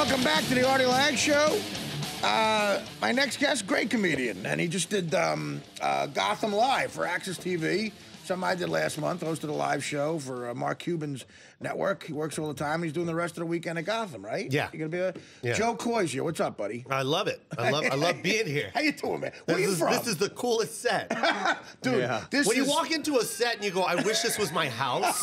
Welcome back to the Artie Lange Show. My next guest, great comedian, and he just did Gotham Live for Access TV. Something I did last month, hosted a live show for Mark Cuban's network. He works all the time. He's doing the rest of the weekend at Gotham, right? Yeah. You're gonna be Joe Coy's here. What's up, buddy? I love it. I love being here. How you doing, man? Where you from? This is the coolest set. Dude, when you walk into a set and you go, I wish this was my house.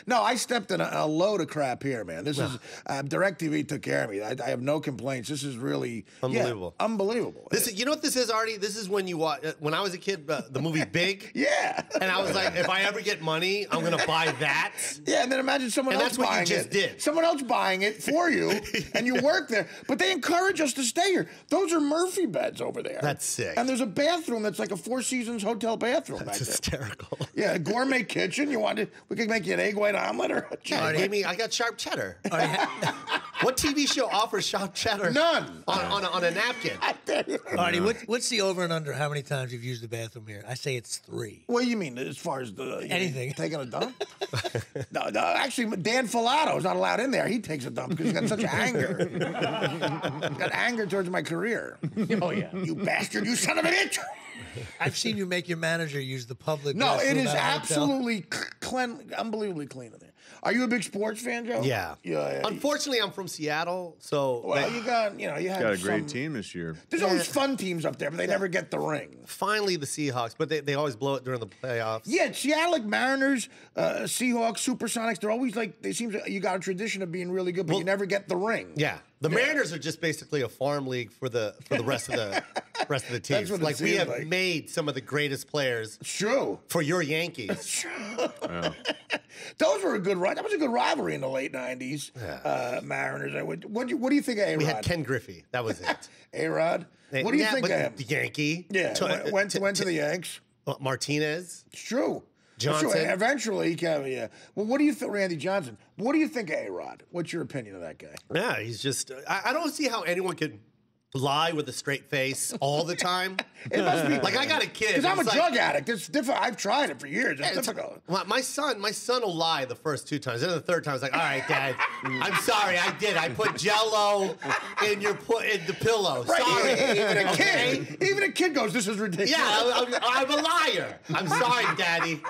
No, I stepped in a load of crap here, man. This is DirecTV took care of me. I have no complaints. This is really unbelievable. Unbelievable. You know what this is, Artie? This is when you watch. When I was a kid, the movie Big. Yeah. And I was like, if I ever get money, I'm gonna buy that. Yeah, and then imagine someone else buying it. And that's what you just did. Someone else buying it for you, and you work there. But they encourage us to stay here. Those are Murphy beds over there. That's sick. And there's a bathroom that's like a Four Seasons hotel bathroom. That's hysterical. Yeah, a gourmet kitchen. We could make you an egg white omelet or a I got sharp cheddar. What TV show offers sharp cheddar? None. On a napkin. Artie, what's the over and under? How many times you've used the bathroom here? I say it's 3. What do you mean, as far as anything? Taking a dump? No, actually, Dan Filato's not allowed in there. He takes a dump because he's got such anger. He's got anger towards my career. Oh, yeah. You bastard, you son of a bitch. I've seen you make your manager use the public. No, it is absolutely unbelievably clean in there. Are you a big sports fan, Joe? Yeah. Unfortunately, I'm from Seattle, so you got a great team this year. There's always fun teams up there, but they never get the ring. Finally, the Seahawks, but they always blow it during the playoffs. Yeah, Seattle, like Mariners, Seahawks, Supersonics. They're always like you got a tradition of being really good, but you never get the ring. Yeah. The Mariners are just basically a farm league for the rest of the teams. Like we have made some of the greatest players. True. For your Yankees. Yeah. Those were a good run. That was a good rivalry in the late '90s. Yeah. Mariners. What do you think of A-Rod? We had Ken Griffey. That was it. A-Rod. What do you think of him? The Yankee. Yeah. Went to the Yanks. Martinez. It's true. Johnson. Sure. Eventually, yeah. Well, what do you think, Randy Johnson? What do you think of A-Rod? What's your opinion of that guy? Yeah, he's just. I don't see how anyone could lie with a straight face all the time. It must be like I got a kid. Because I'm a drug addict. It's difficult. I've tried it for years. It's difficult. My son will lie the first 2 times. Then the third time, he's like, "All right, Dad, I'm sorry. I did. I put Jell-O in the pillow. Right. Sorry." Even a kid goes, "This is ridiculous." Yeah, I'm a liar. I'm sorry, Daddy.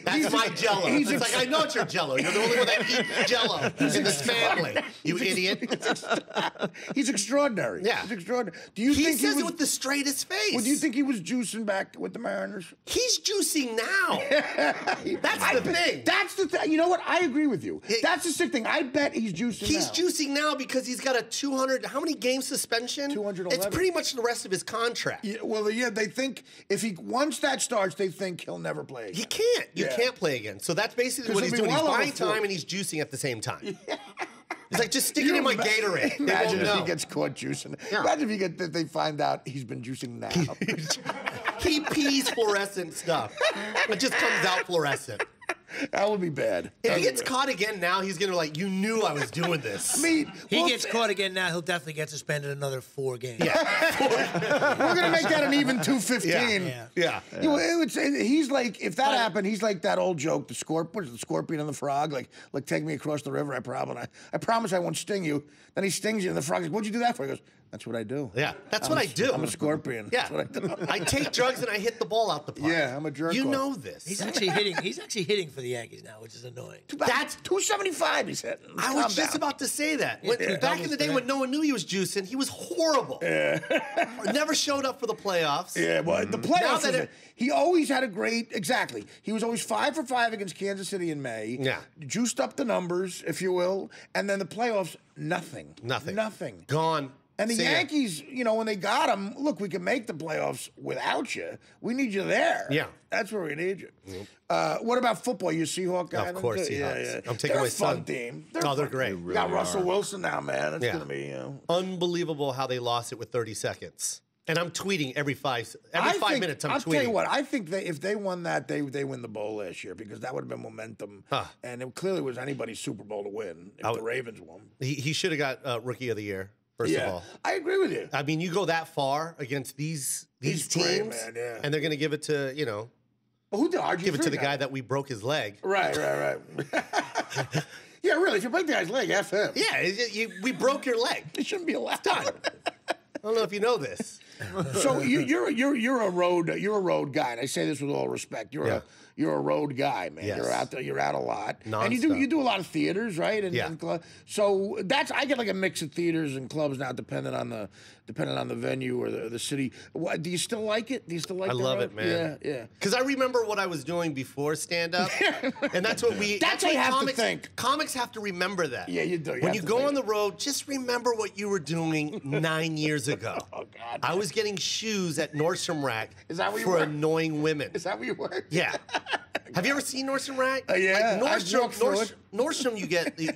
That's my Jell-O. It's like I know it's your Jell-O. You're the only one that eats Jell-O in this family. You idiot. He's extraordinary. Yeah. He's extraordinary. Do you think he says it with the straightest face? Well, do you think he was juicing back with the Mariners? He's juicing now. That's the thing. That's the thing. You know what? I agree with you. That's the sick thing. I bet he's juicing now. He's juicing now because he's got a 200, how many game suspension? 211. It's pretty much the rest of his contract. Yeah, well, they think once that starts, they think he'll never play again. He can't. You can't play again. So that's basically what he's doing. He's buying time and he's juicing at the same time. Yeah. He's like, just stick it in my Gatorade. Imagine if he gets caught juicing. Yeah. Imagine if they find out he's been juicing now. He pees fluorescent stuff. It just comes out fluorescent. That would be bad. If he gets caught again now, he's going to you knew I was doing this. He gets caught again now, he'll definitely get suspended another 4 games. Yeah. We're going to make that an even 215. Yeah. He's like, if that happened, he's like that old joke, the scorpion and the frog, like take me across the river, I promise I won't sting you. Then he stings you, and the frog goes, "What'd you do that for?" He goes, "That's what I do." Yeah, that's what I do. I'm a scorpion. Yeah. That's what I do. I take drugs and I hit the ball out the park. Yeah, I'm a jerk. You know this. He's actually hitting for the Yankees now, which is annoying. That's 275 he's hitting. I was just about to say that. Back in the day when no one knew he was juicing, he was horrible. Yeah. Never showed up for the playoffs. Yeah, well, the playoffs, he always had a great, he was always 5 for 5 against Kansas City in May. Yeah. Juiced up the numbers, if you will, and then the playoffs, nothing. Gone. And the Yankees, when they got him, look, we can make the playoffs without you. We need you there. Yeah. That's where we need you. Yep. What about football? You a Seahawk guy? Of course, Seahawks. Yeah. I'm taking my son. They're a fun team. They're great. You got Russell Wilson now, man. It's going to be, unbelievable how they lost it with 30 seconds. And I'm tweeting every 5 minutes. I'm tweeting. I'll tell you what. I think if they won that, they win the bowl last year because that would have been momentum. And it clearly was anybody's Super Bowl to win if the Ravens won. He should have got Rookie of the Year. First of all, I agree with you. I mean, you go that far against these teams, great, man, and they're going to give it to Well, who did RG3 give it to the guy that we broke his leg. Right. Yeah, really. If you break the guy's leg, F him. Yeah, we broke your leg. It shouldn't be allowed. Done. I don't know if you know this. So you're a road guy, and I say this with all respect. You're a road guy, man. Yes. You're out there. You're out a lot, Non-stop. and you do a lot of theaters, right? Yeah. So I get like a mix of theaters and clubs now, depending on the venue or the city. Do you still like it? Do you still like? I love it, man. Yeah. Because I remember what I was doing before stand-up, and that's what we. That's what you have to think. Comics have to remember that. Yeah, you do. When you go on the road, just remember what you were doing 9 years ago. Oh God. I was getting shoes at Nordstrom Rack for annoying women. Is that where you work? Yeah. Have you ever seen Nordstrom Rack? Yeah. Like Nordstrom,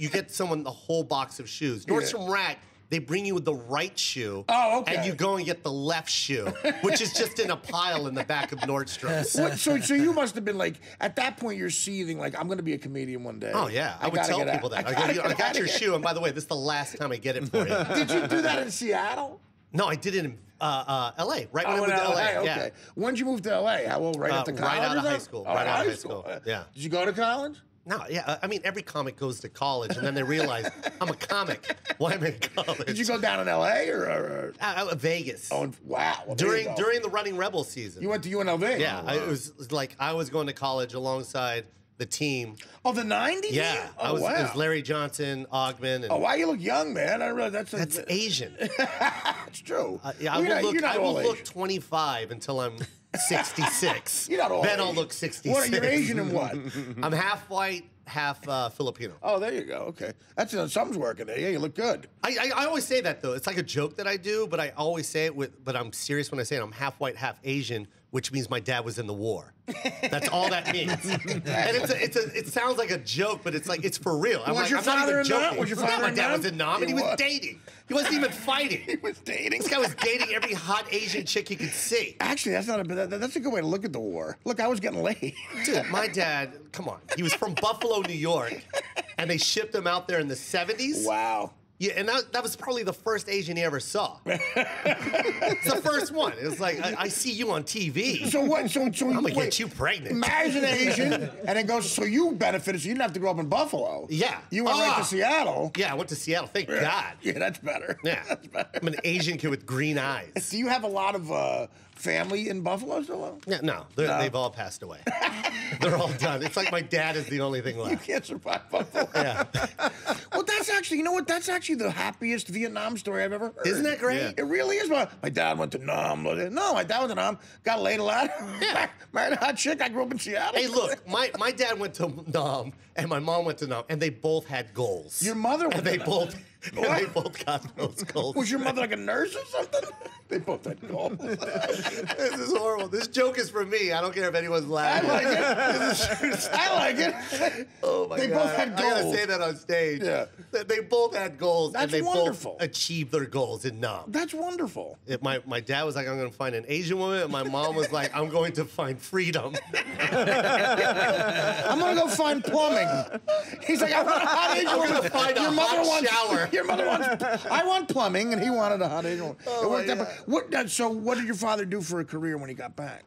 you get someone the whole box of shoes. Nordstrom Rack, they bring you the right shoe. Oh, okay. And you go and get the left shoe, which is just in a pile in the back of Nordstrom's. So you must have been like, at that point, you're seething, like, I'm going to be a comedion one day. Oh, yeah. I would tell people that. I got your shoe, and by the way, this is the last time I get it for you. Did you do that in Seattle? No, I did it in L.A. Right when I moved to LA. L.A. Okay. Yeah. When did you move to L.A.? How old? Right after college? Right out of or high something? school. Oh, Right out of high school. Yeah. Did you go to college? No, yeah. I mean, every comic goes to college, and then they realize I'm a comic. Why am I in college? Did you go down in L.A. or? Vegas? Oh, wow. Well, during the Running Rebel season. You went to UNLV? Yeah, it was like I was going to college alongside the team. Oh, the 90s? Yeah, Oh, it wow. was Larry Johnson, Ogman. And Oh, wow, you look young, man. I realize that's Asian. It's true. Yeah, I will look 25 until I'm 66. You're not all Then Asian. I'll look 66. What, you're Asian in what? I'm half white, half Filipino. Oh, there you go. Okay. That's something's working there. Yeah, you look good. I always say that, though. It's like a joke that I do, but I always say it but I'm serious when I say it. I'm half white, half Asian, which means my dad was in the war. That's all that means. And it sounds like a joke, but it's for real. Was your father in Nam? Was your father my in dad Nam? was in Nam, and he was dating. He wasn't even fighting. He was dating. This guy was dating every hot Asian chick he could see. Actually, that's not that's a good way to look at the war. Look, I was getting laid. Dude, my dad, come on. He was from Buffalo, New York, and they shipped him out there in the 70s. Wow. Yeah, and that was probably the first Asian he ever saw. It's the first one. It was like, I see you on TV. So what? So I'm gonna get you pregnant. Marries an Asian, and then goes. So you benefited. So you didn't have to grow up in Buffalo. Yeah. You went right to Seattle. Yeah, I went to Seattle. Thank God. Yeah, that's better. Yeah. That's better. I'm an Asian kid with green eyes. Do you have a lot of family in Buffalo still? Yeah, no, they've all passed away. They're all done. It's like my dad is the only thing You left. can't survive Buffalo. Yeah. Well, that's actually, you know what? That's actually the happiest Vietnam story I've ever heard. Isn't that great? Yeah. It really is. My dad went to Nam. No, my dad went to Nam. Got laid a lot. Yeah. Married a hot chick. I grew up in Seattle. Hey, look, my dad went to Nam and my mom went to Nam, and they both had goals. Your mother went and they to both Nam. and they both got those goals. Was your mother like a nurse or something? They both had goals. This is horrible. This joke is for me. I don't care if anyone's I laughing. like it. I like it. Oh my They God. both had I gotta goals. say that on stage. Yeah. They both had goals, That's and they wonderful. both achieved their goals in Nam. That's wonderful. My dad was like, I'm going to find an Asian woman, and my mom was like, I'm going to find freedom. I'm gonna go find plumbing. He's like, I want a hot Asian woman. gonna find a hot shower. Your mother wants. I want plumbing, and he wanted a hot Asian woman. Oh, It worked my out, but so, what did your father do for a career when he got back?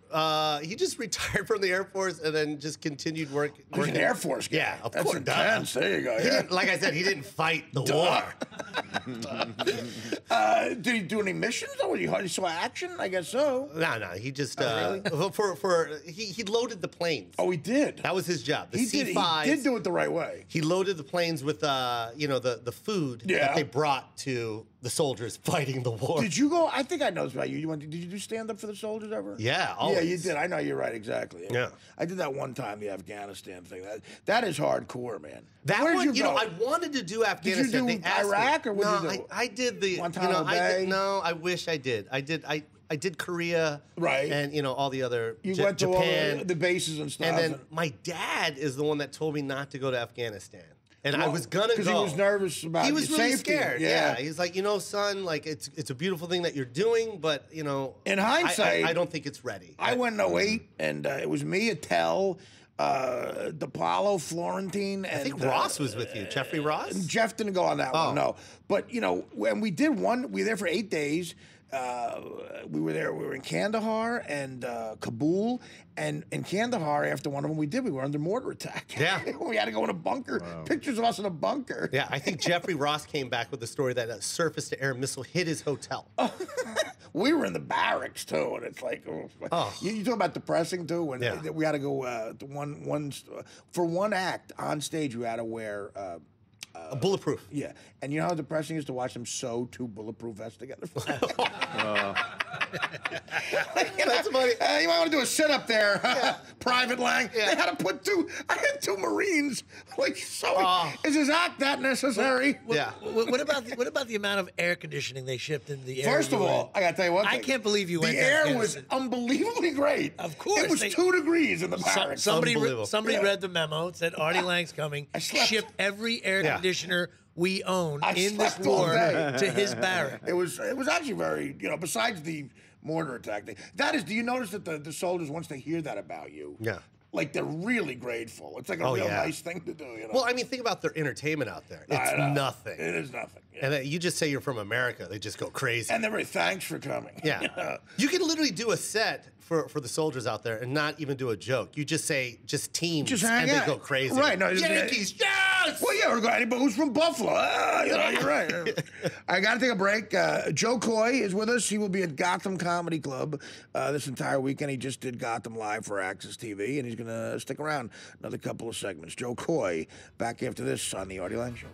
He just retired from the Air Force and then just continued He was working. an Air Force guy. Yeah, of That's course. intense. There you go. He Yeah. didn't, like I said, he didn't fight the war. Did he do any missions? Or he saw action? I guess so. No, he just really? he loaded the planes. Oh, he did. That was his job. The He C-5s. did do it the right way. He loaded the planes with the food Yeah. that they brought to the soldiers fighting the war. Did you go? I think I know this about you. Did you do stand up for the soldiers ever? Yeah, always. Yeah, you did. I know you're right. Exactly. Yeah. I did that one time, the Afghanistan thing. That is hardcore, man. That Where one, did you go? I wanted to do Afghanistan. do They asked me. Iraq, or what no, did you do? I did the Guantanamo Bay? No, I wish I did. I did Korea, Right. And all the other You went to Japan, all the bases and stuff. and then my dad is the one that told me not to go to Afghanistan. And I Well, was gonna go because he was nervous about He was your really safety. scared. Yeah. He's like, son, like it's a beautiful thing that you're doing, but In hindsight, I don't think it's ready. I went in 08, and it was me, Attell, DePaulo, Florentine, and I think Ross was with you. Jeffrey Ross? Jeff didn't go on that one, Oh. no. But when we did one, we were there for 8 days. we were there. We were in Kandahar and Kabul, and in Kandahar, after one of them, we were under mortar attack. Yeah. We had to go in a bunker. Pictures of us in a bunker. Yeah, I think Jeffrey Ross came back with the story that a surface-to-air missile hit his hotel. We were in the barracks too, and it's like, you talk about depressing too. When we had to go for one act on stage, we had to wear. A bulletproof. Yeah, and you know how depressing it is to watch them sew 2 bulletproof vests together. That's funny. You might want to do a sit-up there, Private Lange. They had to put 2. I had 2 Marines like sewing. Is this act that necessary? What about the amount of air conditioning they shipped in the air? First of all, I gotta tell you one thing. I can't believe you went. The air was unbelievably great. Of course, it was 2 degrees in the barracks. Somebody read the memo. It said Artie Lange's coming. Ship every air conditioner we own in this war to his barrack. It was actually very, besides the mortar attack thing. That is, do you notice that the soldiers, once they hear that about you, like they're really grateful. It's like a real nice thing to do. Well, I mean, think about their entertainment out there. It's nothing. It is nothing. Yeah. And you just say you're from America, they just go crazy. And they're very thanks for coming. Yeah. You can literally do a set for the soldiers out there and not even do a joke. You just say teams, and they go crazy. Right. No, Yankees, yes! Well, yeah, we're going, anybody who's from Buffalo. You're right. I got to take a break. Joe Coy is with us. He will be at Gotham Comedy Club this entire weekend. He just did Gotham Live for Access TV, and he's going to stick around another couple of segments. Joe Coy, back after this on the Artie Lange Show.